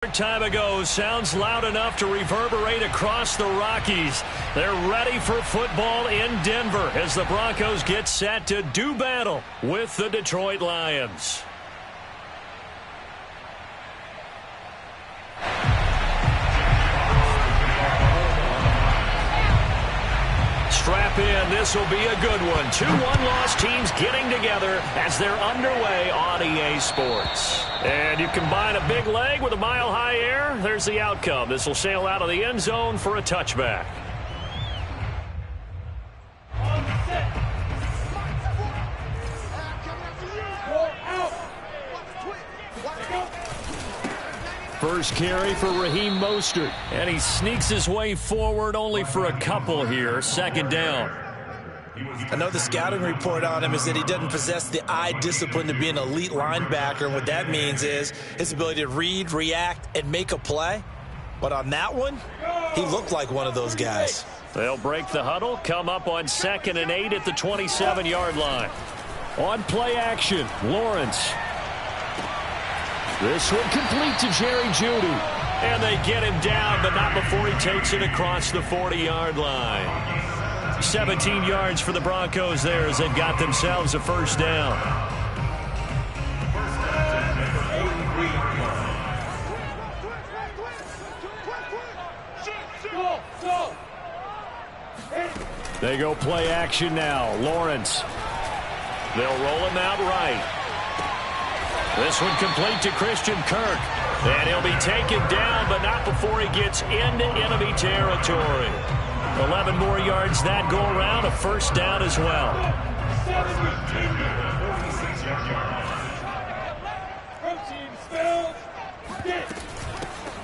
Time ago sounds loud enough to reverberate across the Rockies. They're ready for football in Denver as the Broncos get set to do battle with the Detroit Lions. Strap in, this will be a good one. 2 one-loss teams getting together as they're underway on EA Sports. And you combine a big leg with a mile-high air, there's the outcome. This will sail out of the end zone for a touchback. First carry for Raheem Mostert. And he sneaks his way forward only for a couple here. Second down. I know the scouting report on him is that he doesn't possess the eye discipline to be an elite linebacker. And what that means is his ability to read, react, and make a play. But on that one, he looked like one of those guys. They'll break the huddle, come up on 2nd and 8 at the 27-yard line. On play action, Lawrence. This one complete to Jerry Jeudy. And they get him down, but not before he takes it across the 40-yard line. 17 yards for the Broncos there as they've got themselves a first down. They go play action now. Lawrence. They'll roll him out right. This one complete to Christian Kirk. And he'll be taken down, but not before he gets into enemy territory. 11 more yards that go around, a first down as well.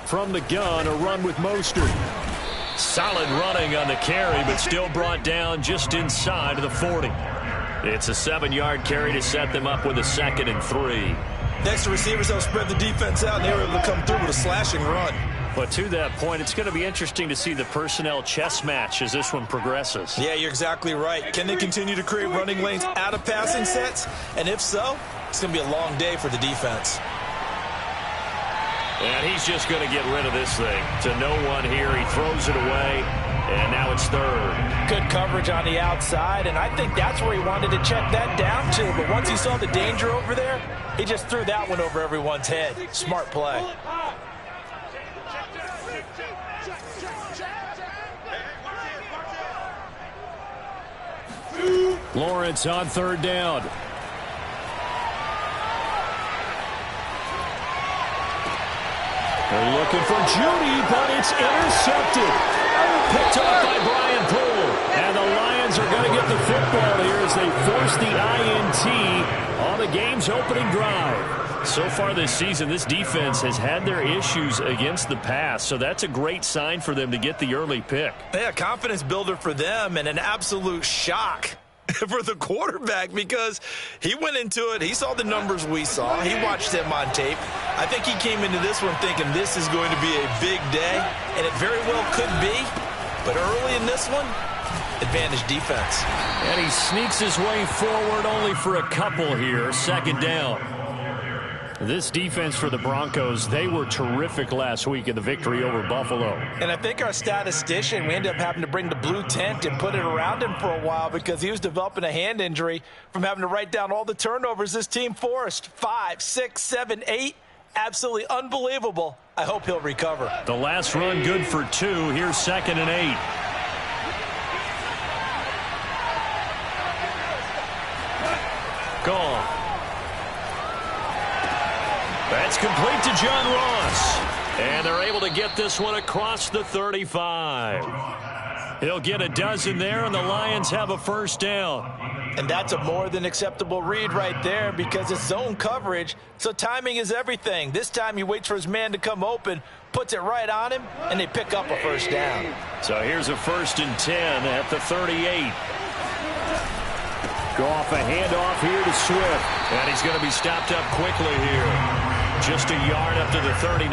From the gun, a run with Mostert. Solid running on the carry, but still brought down just inside of the 40. It's a 7-yard carry to set them up with a 2nd and 3. Next to receivers, they'll spread the defense out, and they were able to come through with a slashing run. But to that point, it's going to be interesting to see the personnel chess match as this one progresses. Yeah, you're exactly right. Can they continue to create running lanes out of passing sets? And if so, it's going to be a long day for the defense. And he's just going to get rid of this thing. To no one here, he throws it away, and now it's 3rd. Good coverage on the outside, and I think that's where he wanted to check that down to. But once he saw the danger over there, he just threw that one over everyone's head. Smart play. Lawrence on 3rd down. They're looking for Jeudy, but it's intercepted. Picked up by Brian Poole. And the Lions are going to get the football here as they force the INT on the game's opening drive. So far this season, this defense has had their issues against the pass, so that's a great sign for them to get the early pick. Yeah, confidence builder for them and an absolute shock for the quarterback because he went into it. He saw the numbers we saw. He watched them on tape. I think he came into this one thinking this is going to be a big day, and it very well could be. But early in this one, advantage defense. And he sneaks his way forward only for a couple here. 2nd down. This defense for the Broncos, they were terrific last week in the victory over Buffalo. And I think our statistician, we ended up having to bring the blue tent and put it around him for a while because he was developing a hand injury from having to write down all the turnovers this team forced. 5, 6, 7, 8. Absolutely unbelievable. I hope he'll recover. The last run good for 2. Here's 2nd and 8. Gone. That's complete to John Ross. And they're able to get this one across the 35. He'll get a dozen there, and the Lions have a first down. And that's a more than acceptable read right there because it's zone coverage, so timing is everything. This time he waits for his man to come open, puts it right on him, and they pick up a first down. So here's a 1st and 10 at the 38. Goff a handoff here to Swift. And he's going to be stopped up quickly here. Just a yard up to the 39.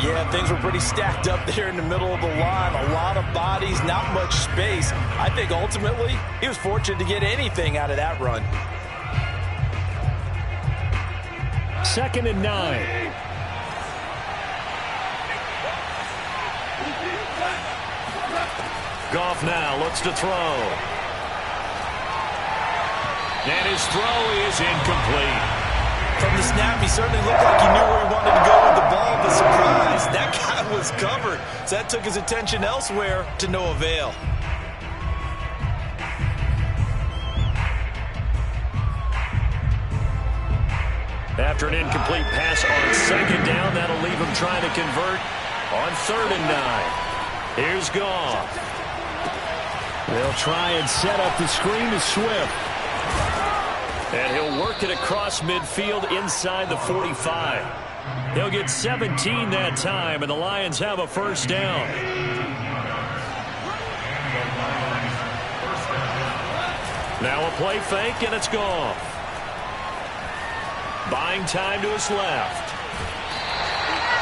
Yeah, things were pretty stacked up there in the middle of the line. A lot of bodies, not much space. I think ultimately he was fortunate to get anything out of that run. 2nd and 9. Goff now looks to throw. And his throw is incomplete. From the snap, he certainly looked like he knew where he wanted to go with the ball, but surprise, that guy was covered. So that took his attention elsewhere to no avail. After an incomplete pass on second down, that'll leave him trying to convert on 3rd and 9. Here's Goff. They'll try and set up the screen to Swift. And he'll work it across midfield inside the 45. He'll get 17 that time, and the Lions have a first down. Now a play fake, and it's Goff. Buying time to his left.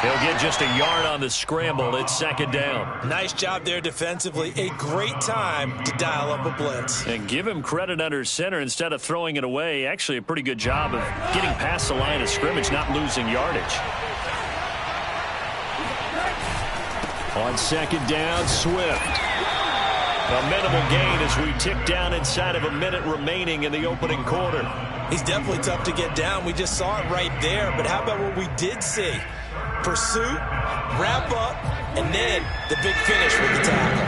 He'll get just a yard on the scramble. It's 2nd down. Nice job there defensively. A great time to dial up a blitz. And give him credit under center instead of throwing it away. Actually a pretty good job of getting past the line of scrimmage, not losing yardage. On 2nd down, Swift. A minimal gain as we tick down inside of a minute remaining in the opening quarter. He's definitely tough to get down. We just saw it right there. But how about what we did see? Pursuit, wrap up, and then the big finish with the tackle.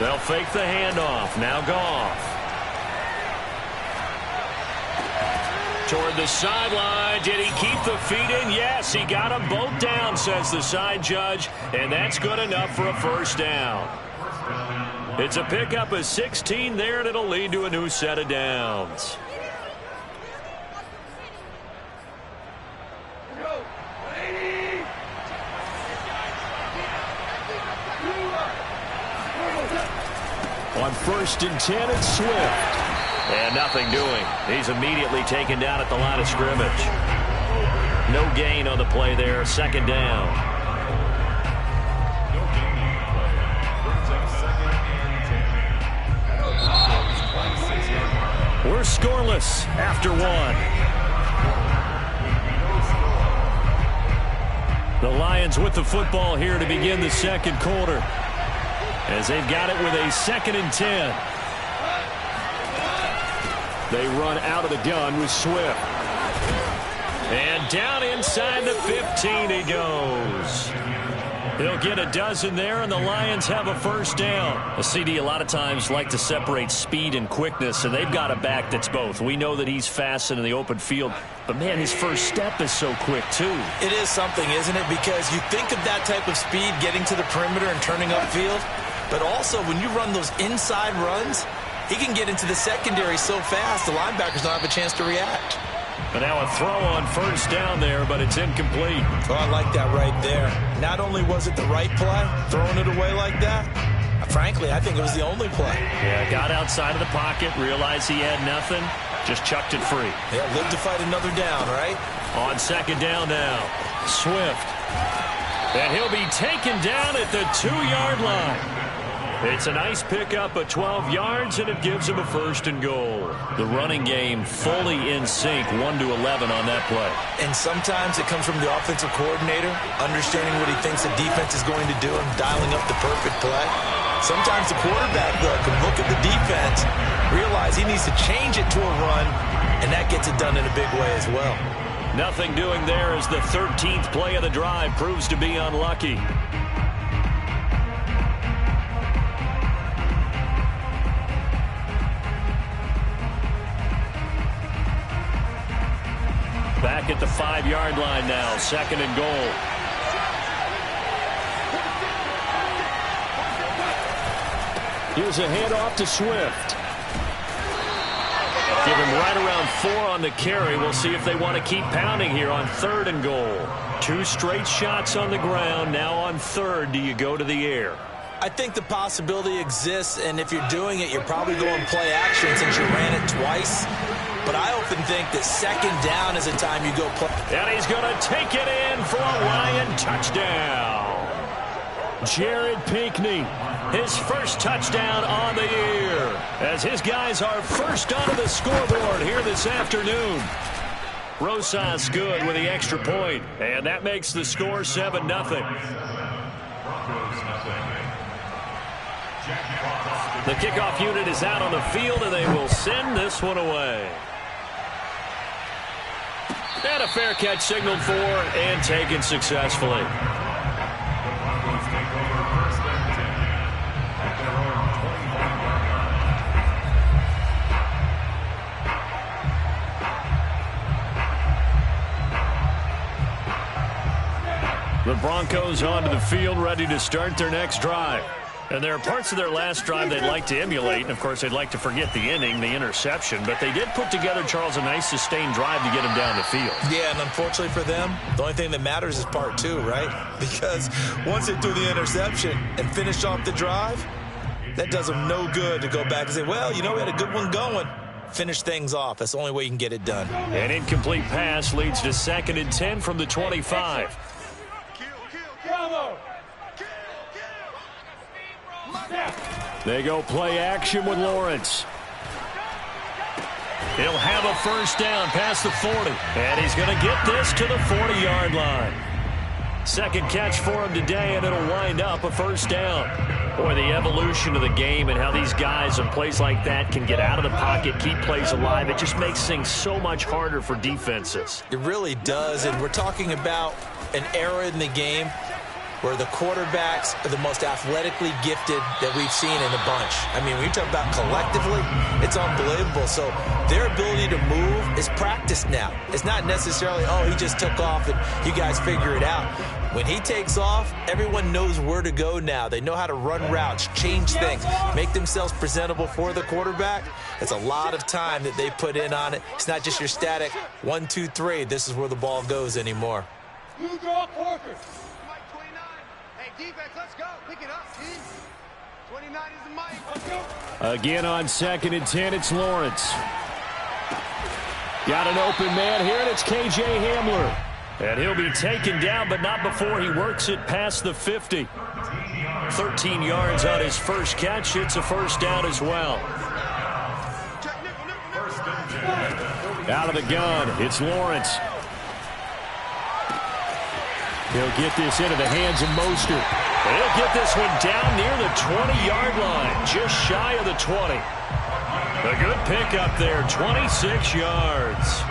They'll fake the handoff. Now Goff. Toward the sideline. Did he keep the feet in? Yes, he got them both down, says the side judge. And that's good enough for a first down. It's a pickup of 16 there, and it'll lead to a new set of downs. On 1st and 10, it's Swift. And nothing doing. He's immediately taken down at the line of scrimmage. No gain on the play there. 2nd down. We're scoreless after 1. The Lions with the football here to begin the 2nd quarter, as they've got it with a 2nd and 10. They run out of the gun with Swift. And down inside the 15 he goes. He'll get a dozen there, and the Lions have a first down. A CD a lot of times like to separate speed and quickness, and they've got a back that's both. We know that he's fast in the open field, but, man, his first step is so quick, too. It is something, isn't it? Because you think of that type of speed getting to the perimeter and turning upfield, but also when you run those inside runs, he can get into the secondary so fast the linebackers don't have a chance to react. But now a throw on first down there, but it's incomplete. Oh, I like that right there. Not only was it the right play, throwing it away like that, frankly, I think it was the only play. Yeah, got outside of the pocket, realized he had nothing, just chucked it free. Yeah, live to fight another down, right? On 2nd down now, Swift. And he'll be taken down at the 2-yard line. It's a nice pickup of 12 yards, and it gives him a 1st and goal. The running game fully in sync, 1-11 on that play. And sometimes it comes from the offensive coordinator, understanding what he thinks the defense is going to do and dialing up the perfect play. Sometimes the quarterback, though, can look at the defense, realize he needs to change it to a run, and that gets it done in a big way as well. Nothing doing there as the 13th play of the drive proves to be unlucky. Back at the 5-yard line now, 2nd and goal. Here's a handoff to Swift. Give him right around 4 on the carry. We'll see if they want to keep pounding here on 3rd and goal. 2 straight shots on the ground. Now on 3rd, do you go to the air? I think the possibility exists, and if you're doing it, you're probably going play action since you ran it twice. But I often think that 2nd down is a time you go play. And he's going to take it in for a Lion touchdown. Jared Pinkney, his first touchdown on the year, as his guys are first onto the scoreboard here this afternoon. Rosas good with the extra point, and that makes the score 7-0. The kickoff unit is out on the field, and they will send this one away. And a fair catch signaled for and taken successfully. The Broncos onto the field, ready to start their next drive. And there are parts of their last drive they'd like to emulate. And, of course, they'd like to forget the inning, the interception. But they did put together, Charles, a nice sustained drive to get him down the field. Yeah, and unfortunately for them, the only thing that matters is part two, right? Because once they threw the interception and finished off the drive, that does them no good to go back and say, well, you know, we had a good one going. Finish things off. That's the only way you can get it done. An incomplete pass leads to 2nd and 10 from the 25. They go play action with Lawrence. He'll have a first down past the 40. And he's going to get this to the 40-yard line. Second catch for him today, and it'll wind up a first down. Boy, the evolution of the game and how these guys on plays like that can get out of the pocket, keep plays alive, it just makes things so much harder for defenses. It really does, and we're talking about an era in the game where the quarterbacks are the most athletically gifted that we've seen in a bunch. I mean, when you talk about collectively, it's unbelievable. So their ability to move is practiced now. It's not necessarily, oh, he just took off and you guys figure it out. When he takes off, everyone knows where to go now. They know how to run routes, change things, make themselves presentable for the quarterback. It's a lot of time that they put in on it. It's not just your static 1, 2, 3. This is where the ball goes anymore. Defense, let's go. Pick it up, team. 29 is the mic. Again on 2nd and 10, it's Lawrence. Got an open man here, and it's K.J. Hamler. And he'll be taken down, but not before he works it past the 50. 13 yards on his first catch. It's a first down as well. Out of the gun, it's Lawrence. He'll get this into the hands of Mostert. And he'll get this one down near the 20-yard line, just shy of the 20. A good pickup there, 26 yards.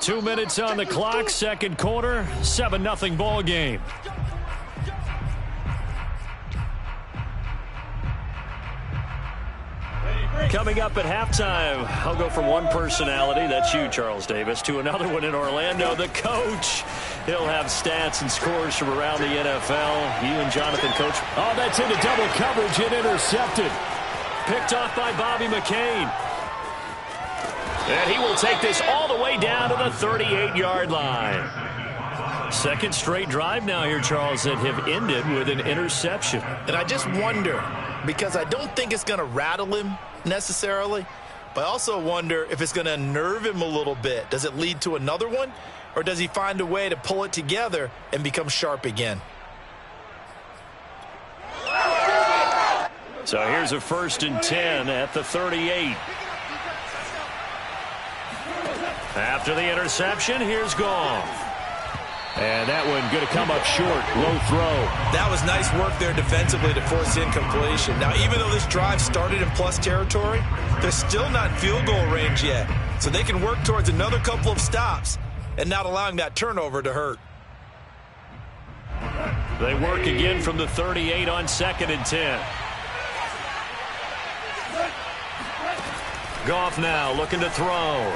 Two minutes on the clock, second quarter, 7-0 ball game. Coming up at halftime, I'll go from one personality, that's you, Charles Davis, to another one in Orlando, the coach. He'll have stats and scores from around the NFL. You and Jonathan, Coach. Oh, that's into double coverage and intercepted. Picked off by Bobby McCain. And he will take this all the way down to the 38-yard line. Second straight drive now here, Charles, that have ended with an interception. And I just wonder, because I don't think it's going to rattle him necessarily, but I also wonder if it's going to unnerve him a little bit. Does it lead to another one, or does he find a way to pull it together and become sharp again? So here's a 1st and 10 at the 38. After the interception, here's Goff. And that one going to come up short. Low throw. That was nice work there defensively to force incompletion. Now, even though this drive started in plus territory, they're still not in field goal range yet. So they can work towards another couple of stops and not allowing that turnover to hurt. They work again from the 38 on 2nd and 10. Goff now looking to throw.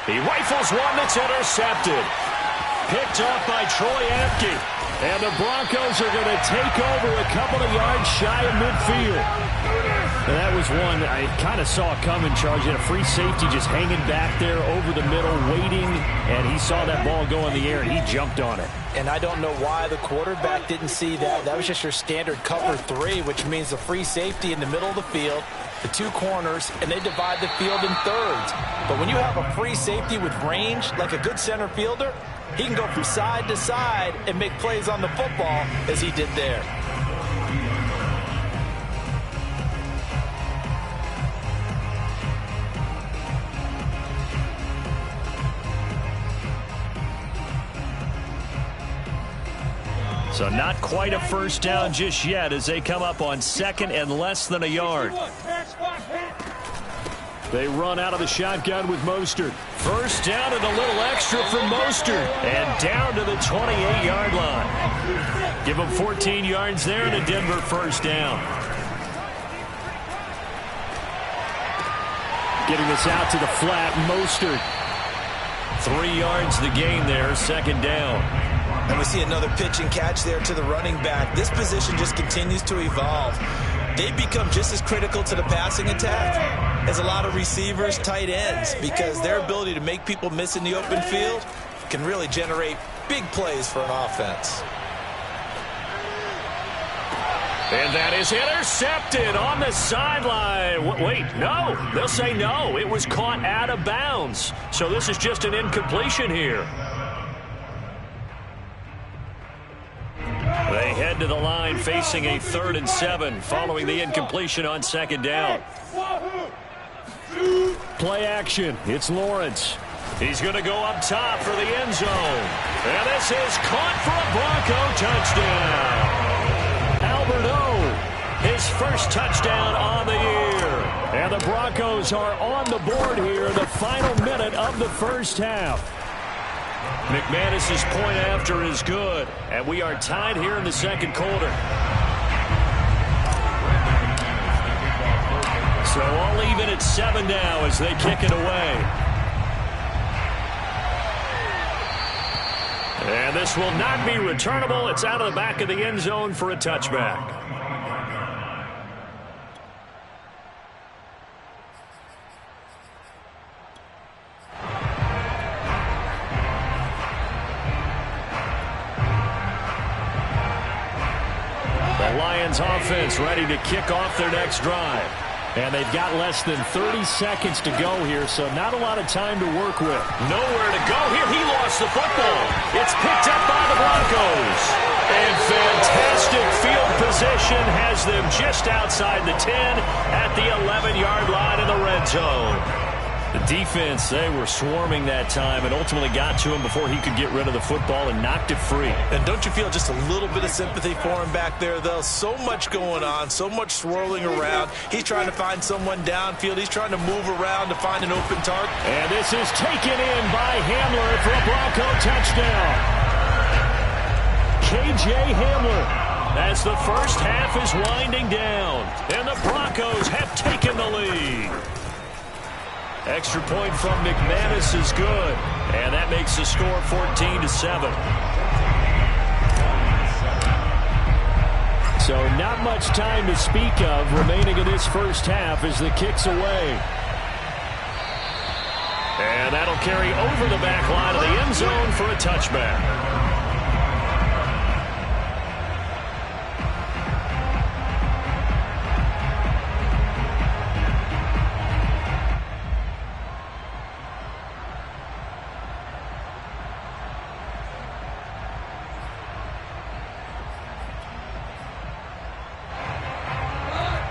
He rifles one that's intercepted. Picked off by Troy Apke. And the Broncos are going to take over a couple of yards shy of midfield. And that was one I kind of saw coming, Charles. You had a free safety just hanging back there over the middle, waiting. And he saw that ball go in the air, and he jumped on it. And I don't know why the quarterback didn't see that. That was just your standard cover 3, which means the free safety in the middle of the field, the two corners, and they divide the field in thirds. But when you have a free safety with range, like a good center fielder, he can go from side to side and make plays on the football as he did there. So not quite a first down just yet as they come up on second and less than a yard. They run out of the shotgun with Mostert. First down and a little extra for Mostert. And down to the 28-yard line. Give them 14 yards there and a Denver first down. Getting this out to the flat, Mostert. 3 yards the gain there, second down. And we see another pitch and catch there to the running back. This position just continues to evolve. They become just as critical to the passing attack as a lot of receivers, tight ends, because their ability to make people miss in the open field can really generate big plays for an offense. And that is intercepted on the sideline. Wait, no. They'll say no. It was caught out of bounds. So this is just an incompletion here. They head to the line facing a 3rd and 7 following the incompletion on second down. Play action. It's Lawrence. He's going to go up top for the end zone. And this is caught for a Bronco touchdown. Albert O, his first touchdown on the year. And the Broncos are on the board here in the final minute of the first half. McManus's point after is good, and we are tied here in the second quarter. So all even at 7 now as they kick it away. And this will not be returnable. It's out of the back of the end zone for a touchback. Lions offense ready to kick off their next drive. And they've got less than 30 seconds to go here, so not a lot of time to work with. Nowhere to go here. He lost the football. It's picked up by the Broncos. And fantastic field position has them just outside the 10 at the 11-yard line in the red zone. The defense, they were swarming that time and ultimately got to him before he could get rid of the football and knocked it free. And don't you feel just a little bit of sympathy for him back there, though? So much going on, so much swirling around. He's trying to find someone downfield. He's trying to move around to find an open target. And this is taken in by Hamler for a Bronco touchdown. K.J. Hamler as the first half is winding down. And the Broncos have taken the lead. Extra point from McManus is good. And that makes the score 14-7. So not much time to speak of remaining in this first half as the kick's away. And that'll carry over the back line of the end zone for a touchback.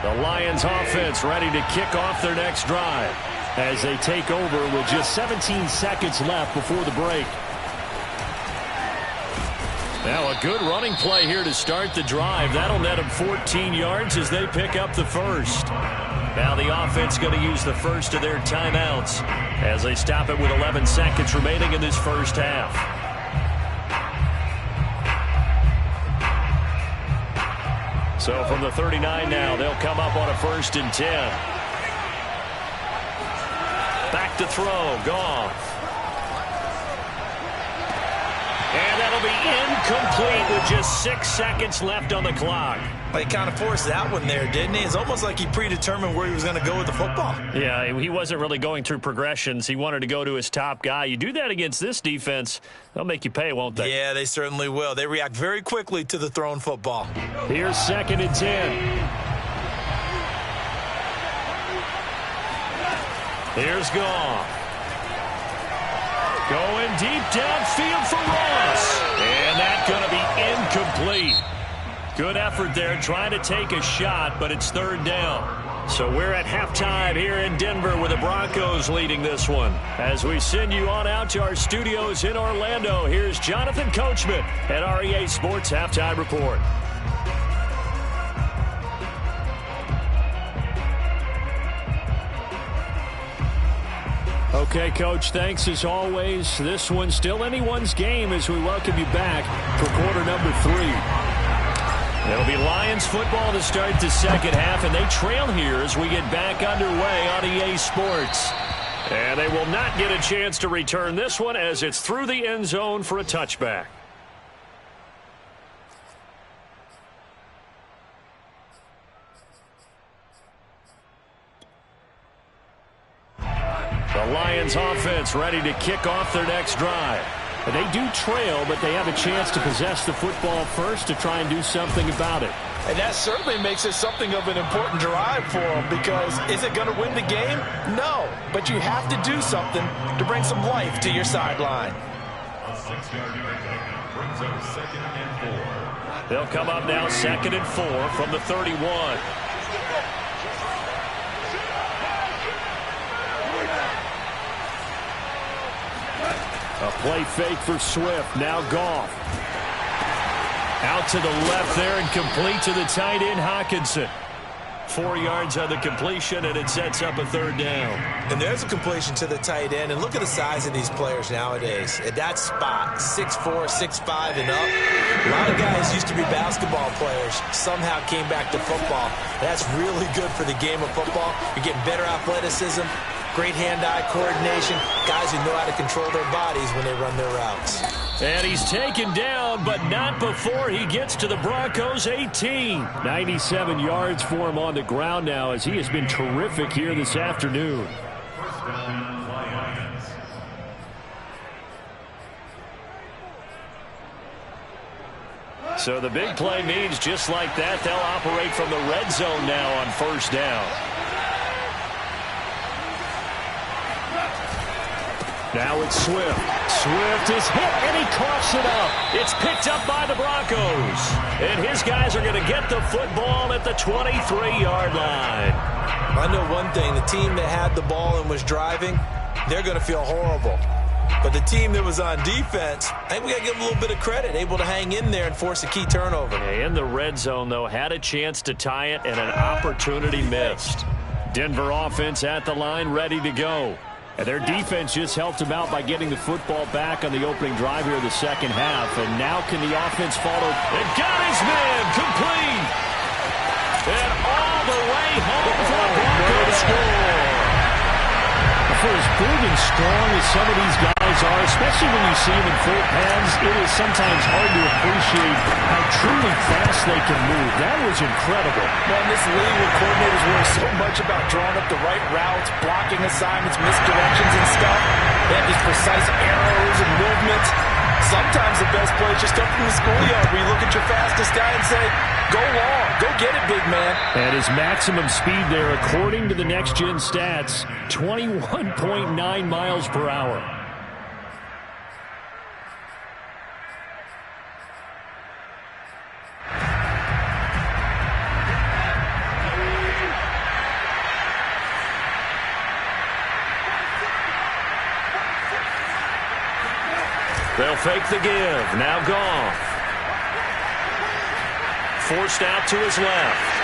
The Lions offense ready to kick off their next drive as they take over with just 17 seconds left before the break. Now a good running play here to start the drive. That'll net them 14 yards as they pick up the first. Now the offense going to use the first of their timeouts as they stop it with 11 seconds remaining in this first half. So from the 39 now, they'll come up on a 1st and 10. Back to throw, Goff. And that'll be incomplete with just 6 seconds left on the clock. Well, he kind of forced that one there, didn't he? It's almost like he predetermined where he was going to go with the football. Yeah, he wasn't really going through progressions. He wanted to go to his top guy. You do that against this defense, they'll make you pay, won't they? Yeah, they certainly will. They react very quickly to the thrown football. Here's 2nd and 10. Here's Goff. Going deep downfield for Ross. And that's going to be incomplete. Good effort there trying to take a shot, but it's 3rd down. So we're at halftime here in Denver with the Broncos leading this one. As we send you on out to our studios in Orlando, here's Jonathan Coachman at REA Sports Halftime Report. Okay, Coach, thanks as always. This one's still anyone's game as we welcome you back for quarter number 3. It'll be Lions football to start the second half, and they trail here as we get back underway on EA Sports. And they will not get a chance to return this one as it's through the end zone for a touchback. The Lions offense ready to kick off their next drive. They do trail, but they have a chance to possess the football first to try and do something about it. And that certainly makes it something of an important drive for them, because is it going to win the game? No, but you have to do something to bring some life to your sideline. A 6-yard pickup brings up 2nd and 4. They'll come up now 2nd and 4 from the 31. A play fake for Swift. Now Goff. Out to the left there and complete to the tight end, Hockenson. 4 yards on the completion, and it sets up a third down. And there's a completion to the tight end. And look at the size of these players nowadays. At that spot, 6'4", 6'5", and up. A lot of guys used to be basketball players, somehow came back to football. That's really good for the game of football. You're getting better athleticism, great hand-eye coordination, guys who know how to control their bodies when they run their routes. And he's taken down, but not before he gets to the Broncos' 18. 97 yards for him on the ground now, as he has been terrific here this afternoon. First down, Lions. So the big play means just like that, they'll operate from the red zone now on first down. Now it's Swift. Swift is hit, and he coughs it up. It's picked up by the Broncos. And his guys are going to get the football at the 23-yard line. I know one thing. The team that had the ball and was driving, they're going to feel horrible. But the team that was on defense, I think we got to give them a little bit of credit, able to hang in there and force a key turnover. In the red zone, though, had a chance to tie it, and an opportunity missed. Denver offense at the line, ready to go. And their defense just helped them out by getting the football back on the opening drive here in the second half. And now can the offense follow? And got his man complete. And all the way home for the Broncos score. For as big and strong as some of these guys are, especially when you see them in full pads, it is sometimes hard to appreciate how truly fast they can move. That was incredible. Well, in this league where coordinators worry so much about drawing up the right routes, blocking assignments, misdirections and stuff, they have these precise arrows and movements. Sometimes the best plays just come from the schoolyard where you look at your fastest guy and say, go long, go get it, big man. And his maximum speed there, according to the next-gen stats, 21.9 miles per hour. They'll fake the give. Now Goff. Forced out to his left.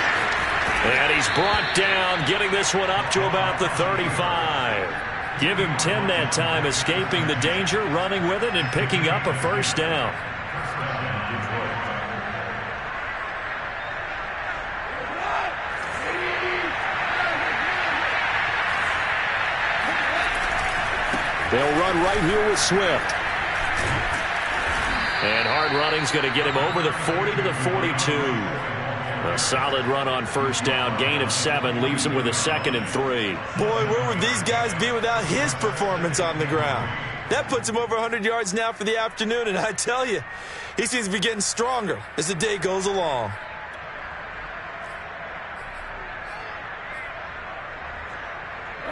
And he's brought down, getting this one up to about the 35. Give him 10 that time, escaping the danger, running with it, and picking up a first down. They'll run right here with Swift. And hard running's going to get him over the 40 to the 42. A solid run on first down. Gain of 7 leaves him with a 2nd and 3. Boy, where would these guys be without his performance on the ground? That puts him over 100 yards now for the afternoon, and I tell you, he seems to be getting stronger as the day goes along.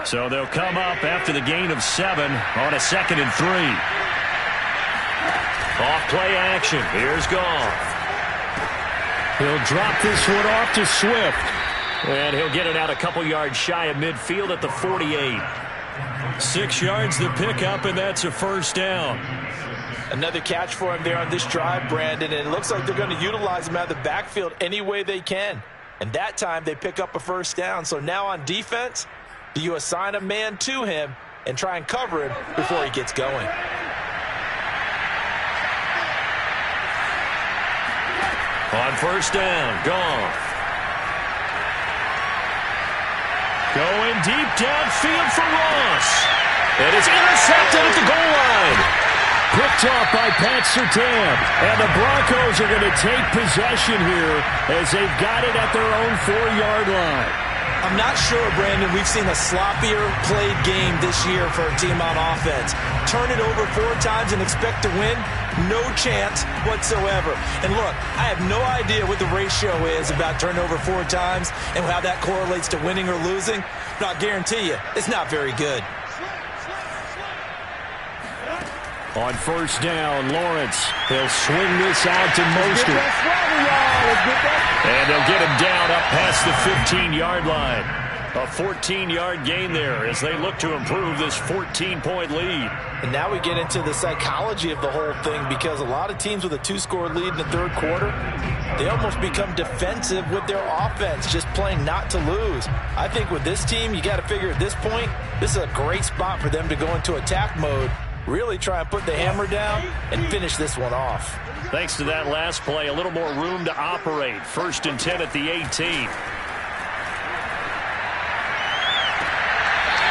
So they'll come up after the gain of 7 on a 2nd and 3. Off play action. Here's Goff. He'll drop this one off to Swift. And he'll get it out a couple yards shy of midfield at the 48. 6 yards the pickup, and that's a first down. Another catch for him there on this drive, Brandon, and it looks like they're going to utilize him out of the backfield any way they can. And that time they pick up a first down. So now on defense, do you assign a man to him and try and cover him before he gets going? On first down, Goff. Going deep downfield for Ross. It is intercepted at the goal line. Picked off by Pat Surtain. And the Broncos are going to take possession here as they've got it at their own 4-yard line. I'm not sure, Brandon, we've seen a sloppier played game this year for a team on offense. Turn it over 4 times and expect to win? No chance whatsoever. And look, I have no idea what the ratio is about turnover 4 times and how that correlates to winning or losing, but I'll guarantee you, it's not very good. On first down, Lawrence. He'll swing this out to Mostert. And they'll get him down up past the 15-yard line. A 14-yard gain there as they look to improve this 14-point lead. And now we get into the psychology of the whole thing, because a lot of teams with a 2-score lead in the third quarter, they almost become defensive with their offense, just playing not to lose. I think with this team, you got to figure at this point, this is a great spot for them to go into attack mode, really try and put the hammer down and finish this one off. Thanks to that last play, a little more room to operate. 1st and 10 at the 18.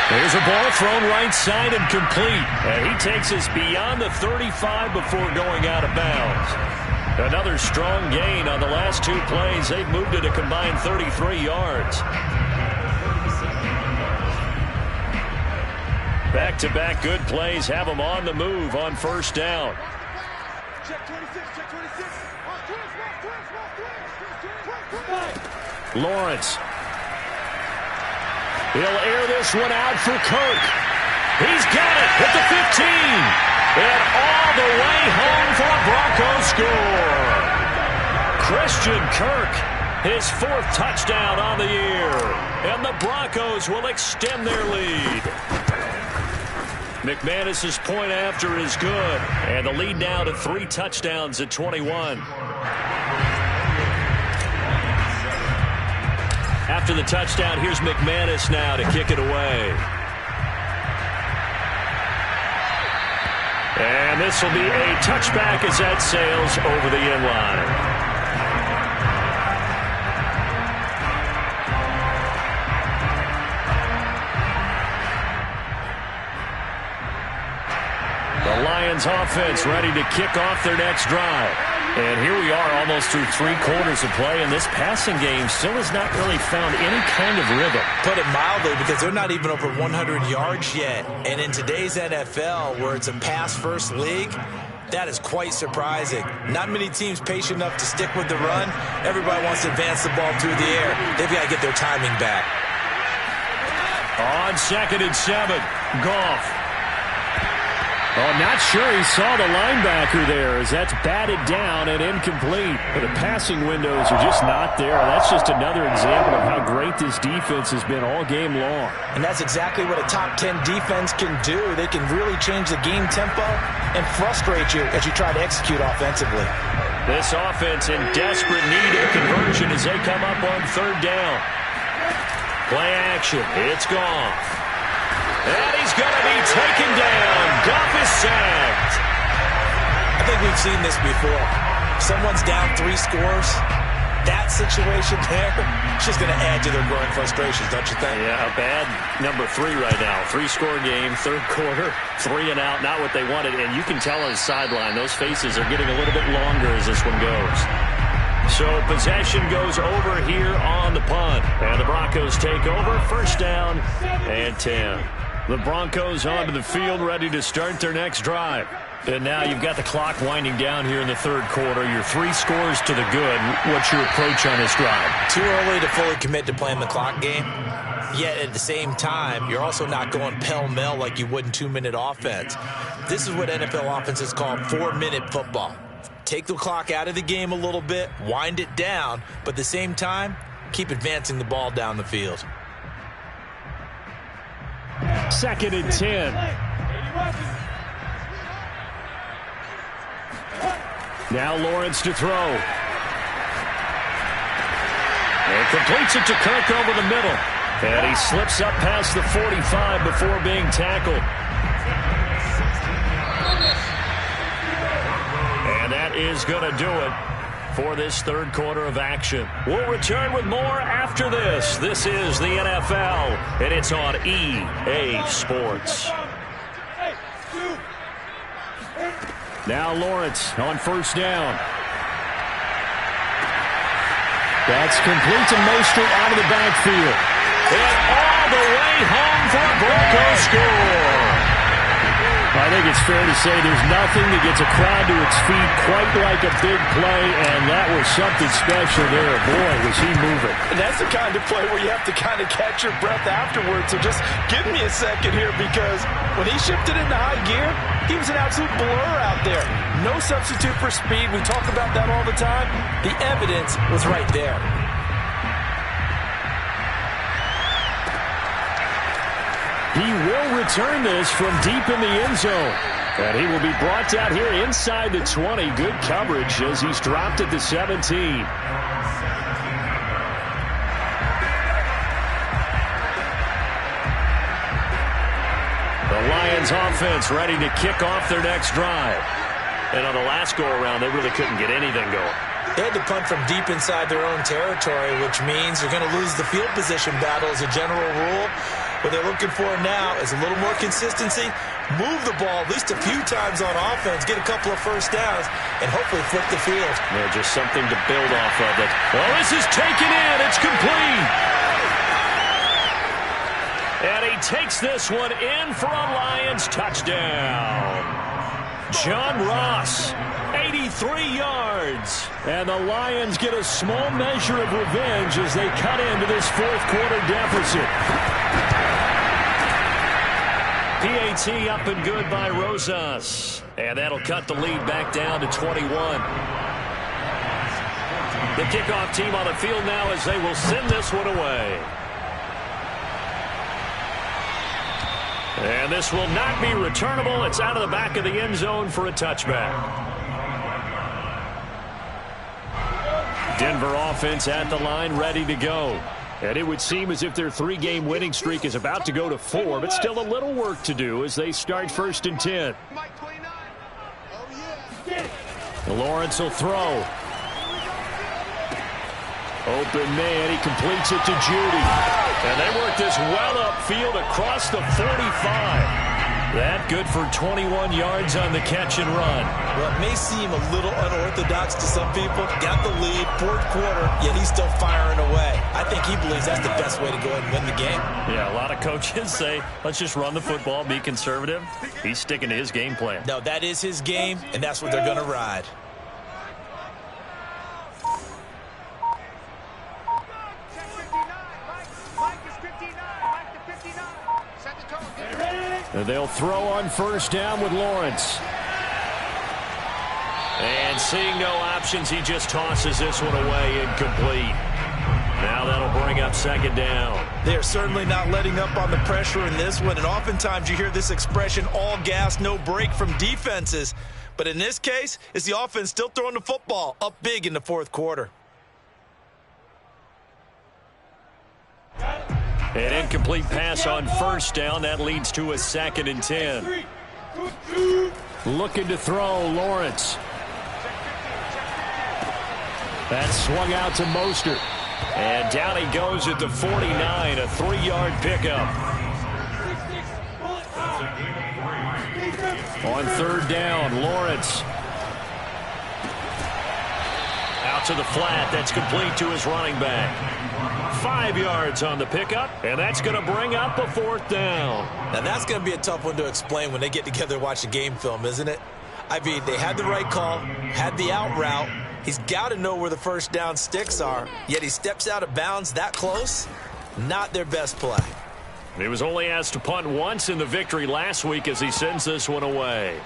There's a ball thrown right side and complete. And he takes us beyond the 35 before going out of bounds. Another strong gain on the last 2 plays. They've moved it a combined 33 yards. Back-to-back good plays have them on the move on first down. Lawrence. He'll air this one out for Kirk. He's got it at the 15. And all the way home for a Broncos score. Christian Kirk, his 4th touchdown on the year. And the Broncos will extend their lead. McManus's point after is good. And the lead now to 3 touchdowns at 21. After the touchdown, here's McManus now to kick it away. And this will be a touchback as that sails over the end line. The Lions offense ready to kick off their next drive. And here we are almost through 3 quarters of play, and this passing game still has not really found any kind of rhythm. Put it mildly, because they're not even over 100 yards yet. And in today's NFL, where it's a pass-first league, that is quite surprising. Not many teams patient enough to stick with the run. Everybody wants to advance the ball through the air. They've got to get their timing back. On 2nd and 7, Goff. Oh, not sure he saw the linebacker there as that's batted down and incomplete. But the passing windows are just not there. That's just another example of how great this defense has been all game long. And that's exactly what a top 10 defense can do. They can really change the game tempo and frustrate you as you try to execute offensively. This offense in desperate need of a conversion as they come up on 3rd down. Play action. It's Goff. And he's going to be taken down. Goff is sacked. I think we've seen this before. Someone's down 3 scores. That situation there, it's just going to add to their growing frustrations, don't you think? Yeah, bad number 3 right now. 3-score game, 3rd quarter, 3 and out, not what they wanted. And you can tell on the sideline, those faces are getting a little bit longer as this one goes. So possession goes over here on the punt. And the Broncos take over. 1st down and 10. The Broncos onto the field, ready to start their next drive. And now you've got the clock winding down here in the 3rd quarter. You're 3 scores to the good. What's your approach on this drive? Too early to fully commit to playing the clock game. Yet at the same time, you're also not going pell-mell like you would in 2-minute offense. This is what NFL offenses call 4-minute football. Take the clock out of the game a little bit, wind it down, but at the same time, keep advancing the ball down the field. 2nd and 10. Now Lawrence to throw. And completes it to Kirk over the middle. And he slips up past the 45 before being tackled. And that is going to do it for this third quarter of action. We'll return with more after this. This is the NFL, and it's on EA Sports. Now Lawrence on 1st down. That's complete to Mostert out of the backfield. And all the way home for a Broncos score. I think it's fair to say there's nothing that gets a crowd to its feet quite like a big play, and that was something special there. Boy, was he moving. And that's the kind of play where you have to kind of catch your breath afterwards. So just give me a second here, because when he shifted into high gear, he was an absolute blur out there. No substitute for speed. We talk about that all the time. The evidence was right there. He will return this from deep in the end zone. And he will be brought down here inside the 20. Good coverage as he's dropped at the 17. The Lions offense ready to kick off their next drive. And on the last go-around, they really couldn't get anything going. They had to punt from deep inside their own territory, which means they're going to lose the field position battle as a general rule. What they're looking for now is a little more consistency, move the ball at least a few times on offense, get a couple of first downs, and hopefully flip the field. Yeah, just something to build off of it. Well, this is taken in. It's complete. And he takes this one in for a Lions touchdown. John Ross, 83 yards. And the Lions get a small measure of revenge as they cut into this fourth quarter deficit. PAT up and good by Rosas. And that'll cut the lead back down to 21. The kickoff team on the field now as they will send this one away. And this will not be returnable. It's out of the back of the end zone for a touchback. Denver offense at the line, ready to go. And it would seem as if their 3-game winning streak is about to go to 4, but still a little work to do as they start 1st and 10. Lawrence will throw. Open man, he completes it to Judy. And they work this well upfield across the 45. That good for 21 yards on the catch and run. Well, it may seem a little unorthodox to some people. Got the lead, fourth quarter, yet he's still firing away. I think he believes that's the best way to go ahead and win the game. Yeah, a lot of coaches say, let's just run the football, be conservative. He's sticking to his game plan. No, that is his game, and that's what they're going to ride. They'll throw on 1st down with Lawrence. And seeing no options, he just tosses this one away, incomplete. Now that'll bring up 2nd down. They are certainly not letting up on the pressure in this one, and oftentimes you hear this expression, all gas, no break from defenses. But in this case, it's the offense still throwing the football up big in the fourth quarter. An incomplete pass on 1st down. That leads to a 2nd and 10. Looking to throw, Lawrence. That swung out to Mostert. And down he goes at the 49, a 3-yard pickup. On 3rd down, Lawrence. Out to the flat. That's complete to his running back. 5 yards on the pickup, and that's going to bring up a 4th down. Now, that's going to be a tough one to explain when they get together and watch the game film, isn't it? I mean, they had the right call, had the out route. He's got to know where the first down sticks are, yet he steps out of bounds that close. Not their best play. He was only asked to punt once in the victory last week as he sends this one away.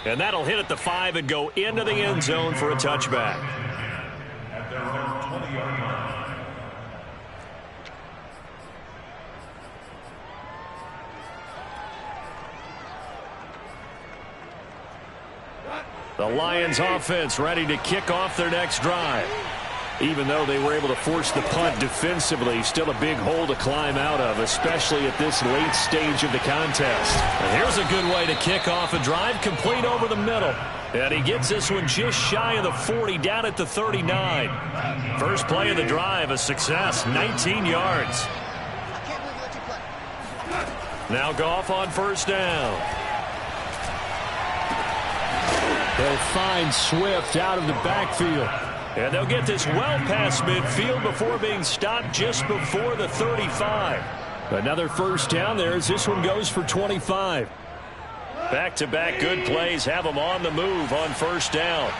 And that'll hit at the 5 and go into the end zone for a touchback. At their own 20-yard line. The Lions offense ready to kick off their next drive. Even though they were able to force the punt defensively, still a big hole to climb out of, especially at this late stage of the contest. And here's a good way to kick off a drive, complete over the middle. And he gets this one just shy of the 40, down at the 39. First play of the drive, a success, 19 yards. Now Goff on first down. They'll find Swift out of the backfield. And they'll get this well past midfield before being stopped just before the 35. Another first down there as this one goes for 25. Back-to-back good plays have them on the move on first down.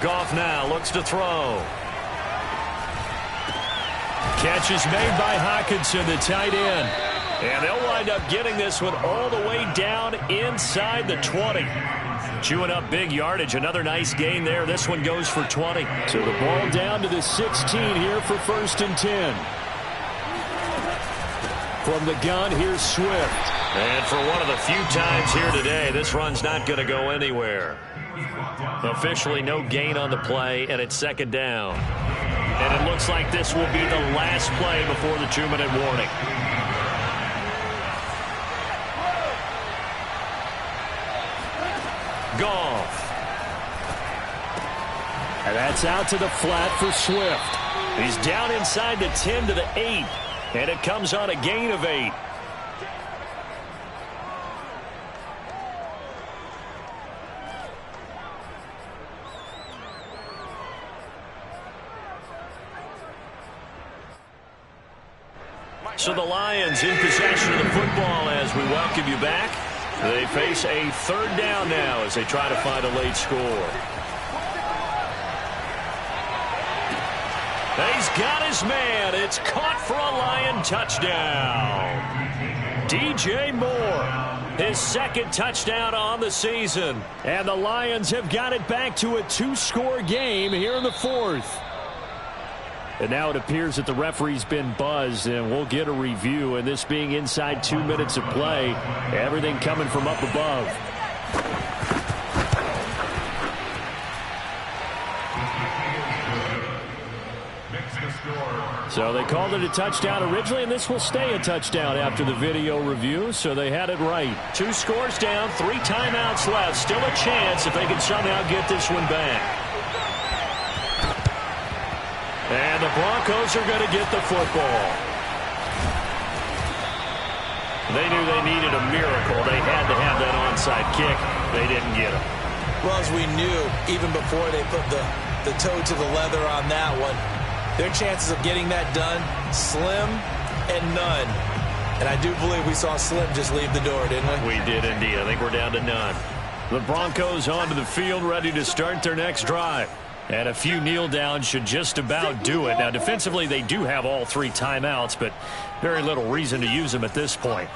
Goff now looks to throw. Catch is made by Hockenson, the tight end. And they'll wind up getting this one all the way down inside the 20. Chewing up big yardage. Another nice gain there. This one goes for 20. So the ball down to the 16 here for 1st and 10. From the gun, here's Swift. And for one of the few times here today, this run's not going to go anywhere. Officially no gain on the play, and it's 2nd down. And it looks like this will be the last play before the 2-minute warning. Goff. And that's out to the flat for Swift. He's down inside the 10 to the 8. And it comes on a gain of 8. So the Lions in possession of the football as we welcome you back. They face a 3rd down now as they try to find a late score. He's got his man. It's caught for a Lion touchdown. DJ Moore, his 2nd touchdown on the season. And the Lions have got it back to a 2-score game here in the 4th. And now it appears that the referee's been buzzed, and we'll get a review. And this being inside 2 minutes of play, everything coming from up above. So they called it a touchdown originally, and this will stay a touchdown after the video review, so they had it right. 2 scores down, 3 timeouts left. Still a chance if they can somehow get this one back. And the Broncos are going to get the football. They knew they needed a miracle. They had to have that onside kick. They didn't get it. Well, as we knew, even before they put the toe to the leather on that one, their chances of getting that done, slim and none. And I do believe we saw Slim just leave the door, didn't we? We did indeed. I think we're down to none. The Broncos onto the field, ready to start their next drive. And a few kneel downs should just about do it. Now, defensively, they do have all 3 timeouts, but very little reason to use them at this point.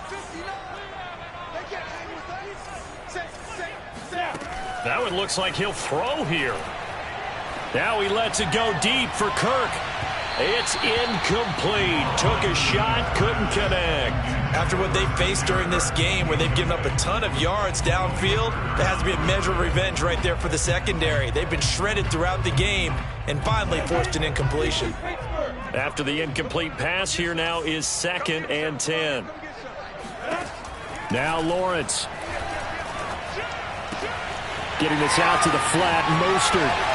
That one looks like he'll throw here. Now he lets it go deep for Kirk. It's incomplete. Took a shot, couldn't connect. After what they faced during this game where they've given up a ton of yards downfield, there has to be a measure of revenge right there for the secondary. They've been shredded throughout the game and finally forced an incompletion. After the incomplete pass, here now is 2nd and 10. Now Lawrence. Getting this out to the flat, Mostert.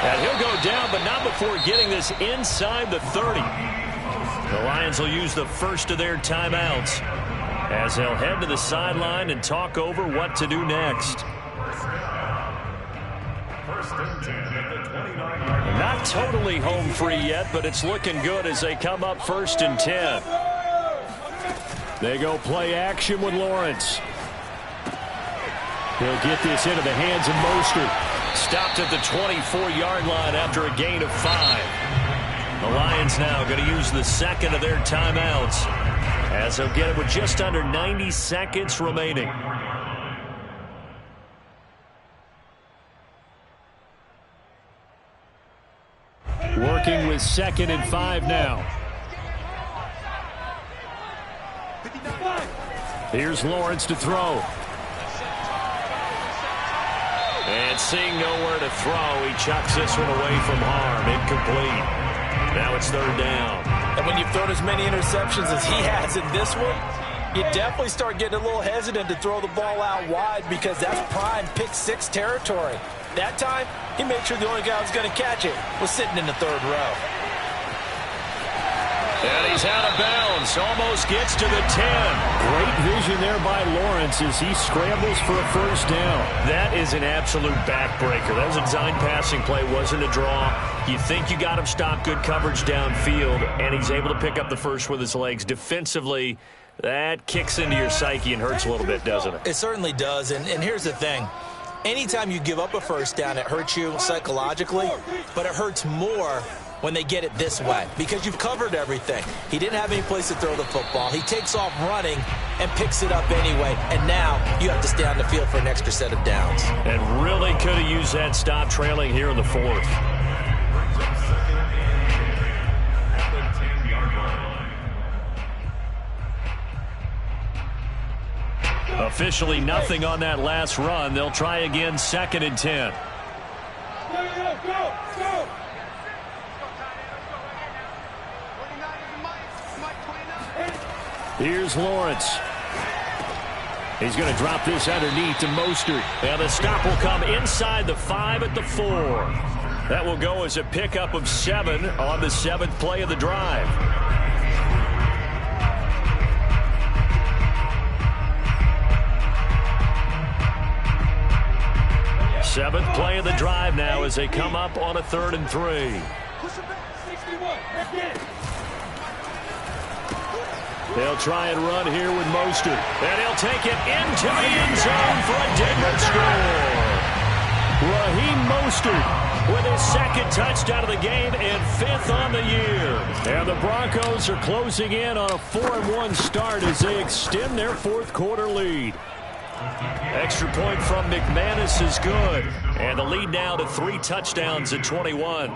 And he'll go down, but not before getting this inside the 30. The Lions will use the first of their timeouts as they'll head to the sideline and talk over what to do next. Not totally home free yet, but it's looking good as they come up 1st and 10. They go play action with Lawrence. He'll get this into the hands of Mostert. Stopped at the 24-yard line after a gain of 5. The Lions now going to use the 2nd of their timeouts as they'll get it with just under 90 seconds remaining. Working with 2nd and 5 now. Here's Lawrence to throw. And seeing nowhere to throw, he chucks this one away from harm. Incomplete. Now it's third down. And when you've thrown as many interceptions as he has in this one, you definitely start getting a little hesitant to throw the ball out wide because that's prime pick six territory. That time, he made sure the only guy who was going to catch it was sitting in the third row. And he's out of bounds. Almost gets to the 10. Great vision there by Lawrence as he scrambles for a first down. That is an absolute backbreaker. That was a design passing play. Wasn't a draw. You think you got him stopped, good coverage downfield, and he's able to pick up the first with his legs. Defensively, that kicks into your psyche and hurts a little bit, doesn't it? It certainly does. And here's the thing. Anytime you give up a first down, it hurts you psychologically, but it hurts more when they get it this way because you've covered everything. He didn't have any place to throw the football. He takes off running and picks it up anyway, and now you have to stay on the field for an extra set of downs. And really could have used that stop trailing here in the fourth. Officially nothing on that last run. They'll try again, 2nd and 10. Here's Lawrence. He's going to drop this underneath to Mostert. And the stop will come inside the 5 at the 4. That will go as a pickup of 7 on the 7th play of the drive. Seventh play of the drive now as they come up on a 3rd and 3. They'll try and run here with Mostert. And he'll take it into the end zone for a Denver score. Raheem Mostert with his 2nd touchdown of the game and 5th on the year. And the Broncos are closing in on a 4-1 start as they extend their 4th quarter lead. Extra point from McManus is good. And the lead now to 3 touchdowns at 21.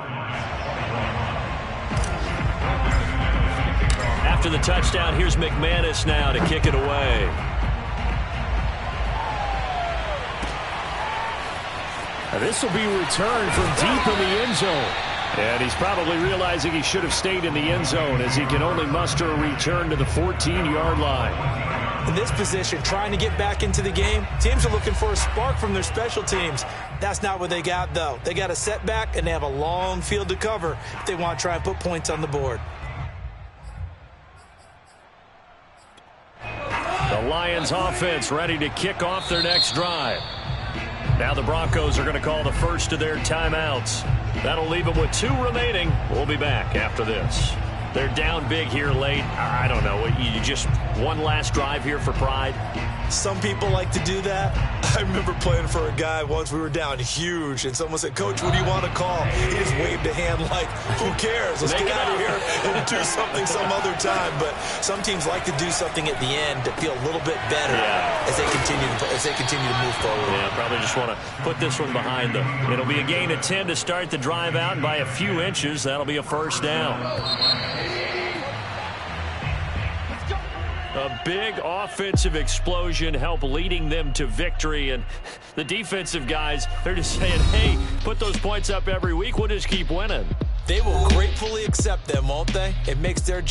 After the touchdown, here's McManus now to kick it away. And this will be returned from deep in the end zone. And he's probably realizing he should have stayed in the end zone as he can only muster a return to the 14-yard line. In this position, trying to get back into the game, teams are looking for a spark from their special teams. That's not what they got, though. They got a setback, and they have a long field to cover if they want to try and put points on the board. The Lions offense ready to kick off their next drive. Now the Broncos are going to call the first of their timeouts. That'll leave them with 2 remaining. We'll be back after this. They're down big here late. I don't know. You just one last drive here for pride? Some people like to do that. I remember playing for a guy once. We were down huge, and someone said, "Coach, what do you want to call?" He just waved a hand like, "Who cares? Let's get out of here and do something some other time." But some teams like to do something at the end to feel a little bit better as they continue to move forward. Yeah, probably just want to put this one behind them. It'll be a gain of 10 to start the drive out, and by a few inches, that'll be a first down. A big offensive explosion helped leading them to victory, and the defensive guys, they're just saying, hey, put those points up every week, we'll just keep winning. They will gratefully accept them, won't they? It makes their job